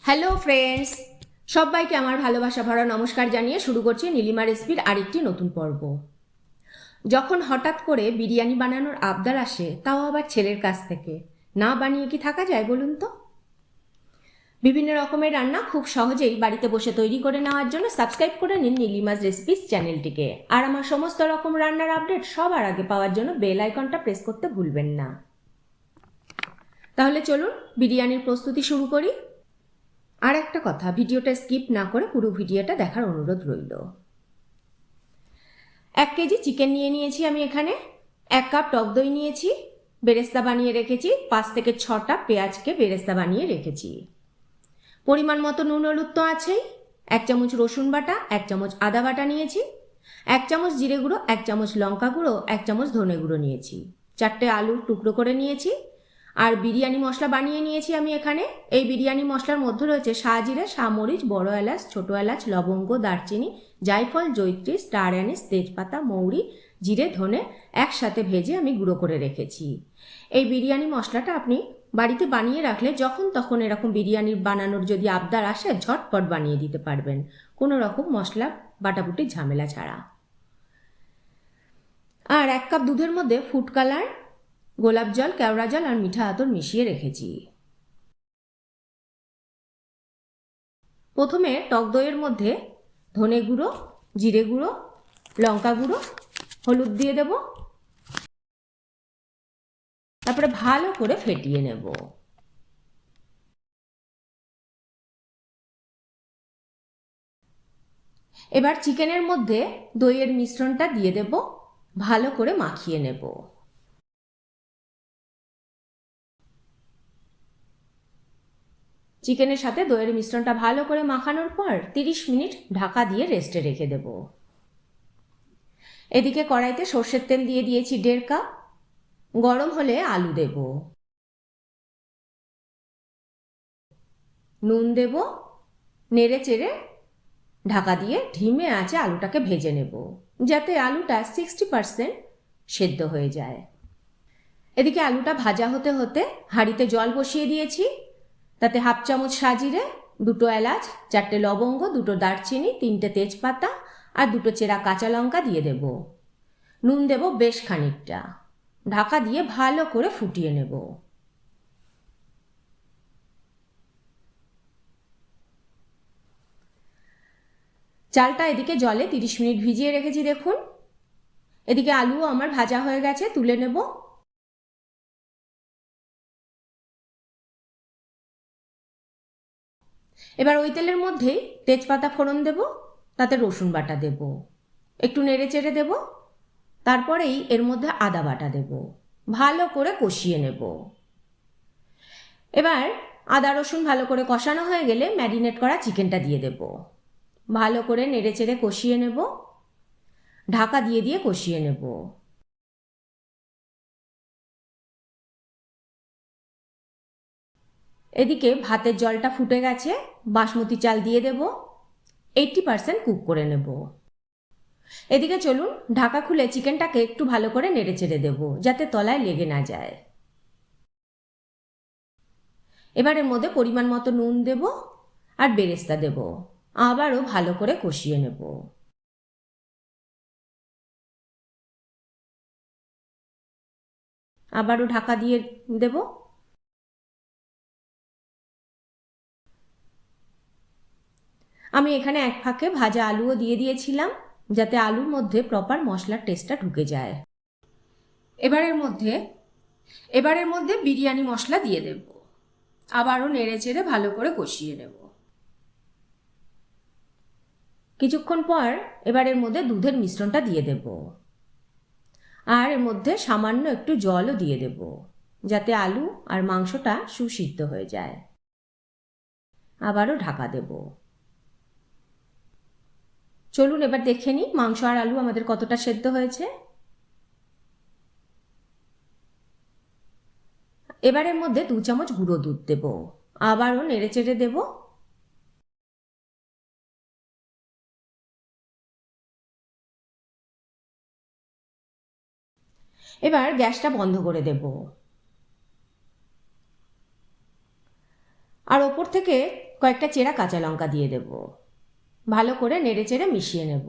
Hello friends, সবাইকে আমার ভালোবাসা ভরা নমস্কার জানিয়ে শুরু করছি নীলিমা রেসিপির আরেকটি নতুন পর্ব। যখন হঠাৎ করে বিরিয়ানি বানানোর আবদার আসে, তাও আবার ছেলের কাছ থেকে, না বানিয়ে কি থাকা যায় বলুন তো? বিভিন্ন রকমের রান্না খুব সহজেই বাড়িতে বসে তৈরি করে নেওয়ার জন্য সাবস্ক্রাইব করে নিন নীলিমাস রেসিপিস চ্যানেলটিকে, আর আমার সমস্ত রকম রান্নার আপডেট সবার আগে পাওয়ার জন্য বেল আইকনটা প্রেস করতে ভুলবেন না। তাহলে চলুন বিরিয়ানির প্রস্তুতি শুরু করি। আর একটা কথা, ভিডিওটা স্কিপ না করে পুরো ভিডিওটা দেখার অনুরোধ রইল। 1 কেজি চিকেন নিয়ে নিয়েছি আমি এখানে, 1 কাপ টক দই নিয়েছি, বেরেস্তা বানিয়ে রেখেছি, 5 থেকে 6টা পেঁয়াজকে বেরেস্তা বানিয়ে রেখেছি। পরিমাণ মতো নুন হলুদ তো আছেই, 1 চামচ রসুন বাটা, 1 চামচ আদা বাটা নিয়েছি, 1 চামচ জিরে গুঁড়ো, 1 চামচ লঙ্কা গুঁড়ো, 1 চামচ ধনে গুঁড়ো নিয়েছি, 4টে আলুর টুকরো করে নিয়েছি, আর বিরিয়ানি মশলা বানিয়ে নিয়েছি আমি এখানে। এই বিরিয়ানি মশলার মধ্যে রয়েছে শাহজিরা, শামরিচ, বড় এলাচ, ছোট এলাচ, লবঙ্গ, দারচিনি, জায়ফল, জয়ত্রী, স্টার অ্যানিস, তেজপাতা, মৌরি, জিরে, ধনে একসাথে ভেজে আমি গুঁড়ো করে রেখেছি। এই বিরিয়ানি মশলাটা আপনি বাড়িতে বানিয়ে রাখলে যখন তখন এরকম বিরিয়ানি বানানোর যদি আবদার আসে, ঝটপট বানিয়ে দিতে পারবেন, কোনো রকম মশলা বাটাবুটির ঝামেলা ছাড়া। আর 1 কাপ দুধের মধ্যে ফুড কালার, গোলাপ জল, কেওড়া জল আর মিঠা আতর মিশিয়ে রেখেছি। প্রথমে টক দইয়ের মধ্যে ধনে গুঁড়ো, জিরে গুঁড়ো, লঙ্কা গুঁড়ো, হলুদ দিয়ে দেব, তারপরে ভালো করে ফেটিয়ে নেব। এবার চিকেনের মধ্যে দইয়ের মিশ্রণটা দিয়ে দেব, ভালো করে মাখিয়ে নেব। চিকেনের সাথে দইয়ের মিশ্রণটা ভালো করে মাখানোর পর 30 মিনিট ঢাকা দিয়ে রেস্টে রেখে দেব। এদিকে কড়াইতে সর্ষের তেল দিয়ে দিয়েছি 1.5 কাপ, গরম হলে আলু দেব, নুন দেব, নেড়ে চেড়ে ঢাকা দিয়ে ধিমে আঁচে আলুটাকে ভেজে নেব, যাতে আলুটা 60% সেদ্ধ হয়ে যায়। এদিকে আলুটা ভাজা হতে হতে হাঁড়িতে জল বসিয়ে দিয়েছি, তাতে 1/2 চামচ সাজিরে, 2টো এলাচ, 4টে লবঙ্গ, 2টো দারচিনি, 3টে তেজপাতা আর 2টো চেরা কাঁচা লঙ্কা দিয়ে দেব। নুন দেব বেশ খানিকটা, ঢাকা দিয়ে ভালো করে ফুটিয়ে নেব। চালটা এদিকে জলে 30 মিনিট ভিজিয়ে রেখেছি দেখুন। এদিকে আলুও আমার ভাজা হয়ে গেছে, তুলে নেব। এবার ওই তেলের মধ্যেই তেজপাতা ফোড়ন দেব, তাতে রসুন বাটা দেব, একটু নেড়ে চেড়ে দেব, তারপরেই এর মধ্যে আদা বাটা দেব, ভালো করে কষিয়ে নেব। এবার আদা রসুন ভালো করে কষানো হয়ে গেলে ম্যারিনেট করা চিকেনটা দিয়ে দেব, ভালো করে নেড়ে চেড়ে কষিয়ে নেব, ঢাকা দিয়ে দিয়ে কষিয়ে নেব। এদিকে ভাতের জলটা ফুটে গেছে, বাসমতি চাল দিয়ে দেব, 80% কুক করে নেব। এদিকে চলুন ঢাকা খুলে চিকেনটাকে একটু ভালো করে নেড়ে চেড়ে দেব, যাতে তলায় লেগে না যায়। এবার এর মধ্যে পরিমাণ মতো নুন দেব আর বেরেস্তা দেব, আবারও ভালো করে কষিয়ে নেব। আবারও ঢাকা দিয়ে দেব। আমি এখানে এক ফাঁকে ভাজা আলুও দিয়ে দিয়েছিলাম, যাতে আলুর মধ্যে প্রপার মশলার টেস্টটা ঢুকে যায়। এবারের মধ্যে বিরিয়ানি মশলা দিয়ে দেব, আবারও নেড়ে চেড়ে ভালো করে কষিয়ে নেব। কিছুক্ষণ পর এবারের মধ্যে দুধের মিশ্রণটা দিয়ে দেব, আর এর মধ্যে সামান্য একটু জলও দিয়ে দেব, যাতে আলু আর মাংসটা সুসিদ্ধ হয়ে যায়। আবারও ঢাকা দেব। চলুন এবার দেখে নিই মাংস আর আলু আমাদের কতটা সেদ্ধ হয়েছে। এবারের মধ্যে 2 চামচ গুঁড়ো দুধ দেব, আবারও নেড়ে চেড়ে দেব। এবার গ্যাসটা বন্ধ করে দেব, আর ওপর থেকে কয়েকটা চেরা কাঁচা লঙ্কা দিয়ে দেব। ভালো করে নেড়ে চেড়ে মিশিয়ে নেব।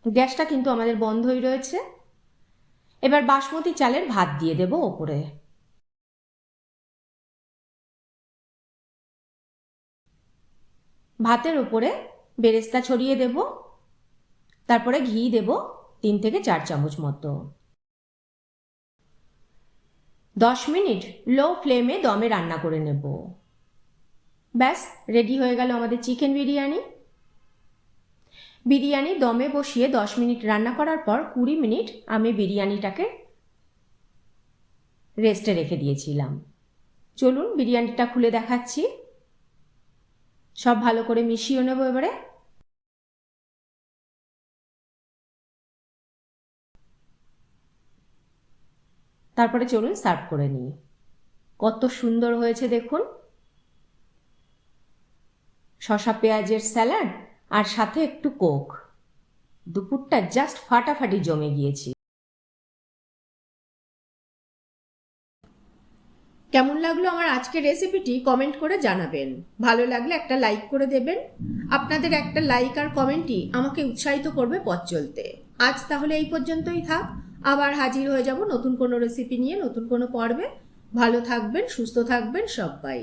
গ্যাসটা কিন্তু আমাদের বন্ধই রয়েছে। এবার বাসমতি চালের ভাত দিয়ে দেব ওপরে। ভাতের উপরে বেরেস্তা ছড়িয়ে দেব। তারপরে ঘি দেব 3 থেকে 4 চামচ মতো। 10 মিনিট লো ফ্লেমে দমে রান্না করে নেব। ব্যাস রেডি হয়ে গেল আমাদের চিকেন বিরিয়ানি। বিরিয়ানি দমে বসিয়ে 10 মিনিট রান্না করার পর 20 মিনিট আমি বিরিয়ানিটাকে রেস্টে রেখে দিয়েছিলাম। চলুন বিরিয়ানিটা খুলে দেখাচ্ছি। সব ভালো করে মিশিয়ে নেব এবারে। তারপরে চলুন সার্ভ করে নিই। কত সুন্দর হয়েছে দেখুন। শসা পেঁয়াজের স্যালাড আর সাথে একটু কোক। দুপুরটা জাস্ট ফাটাফাটি জমে গিয়েছি। কেমন লাগলো আমার আজকের রেসিপিটি কমেন্ট করে জানাবেন। ভালো লাগলে একটা লাইক করে দেবেন। আপনাদের একটা লাইক আর কমেন্টই আমাকে উৎসাহিত করবে পথ চলতে। আজ তাহলে এই পর্যন্তই থাক। আবার হাজির হয়ে যাব নতুন কোনো রেসিপি নিয়ে, নতুন কোনো পর্বে। ভালো থাকবেন, সুস্থ থাকবেন সবাই।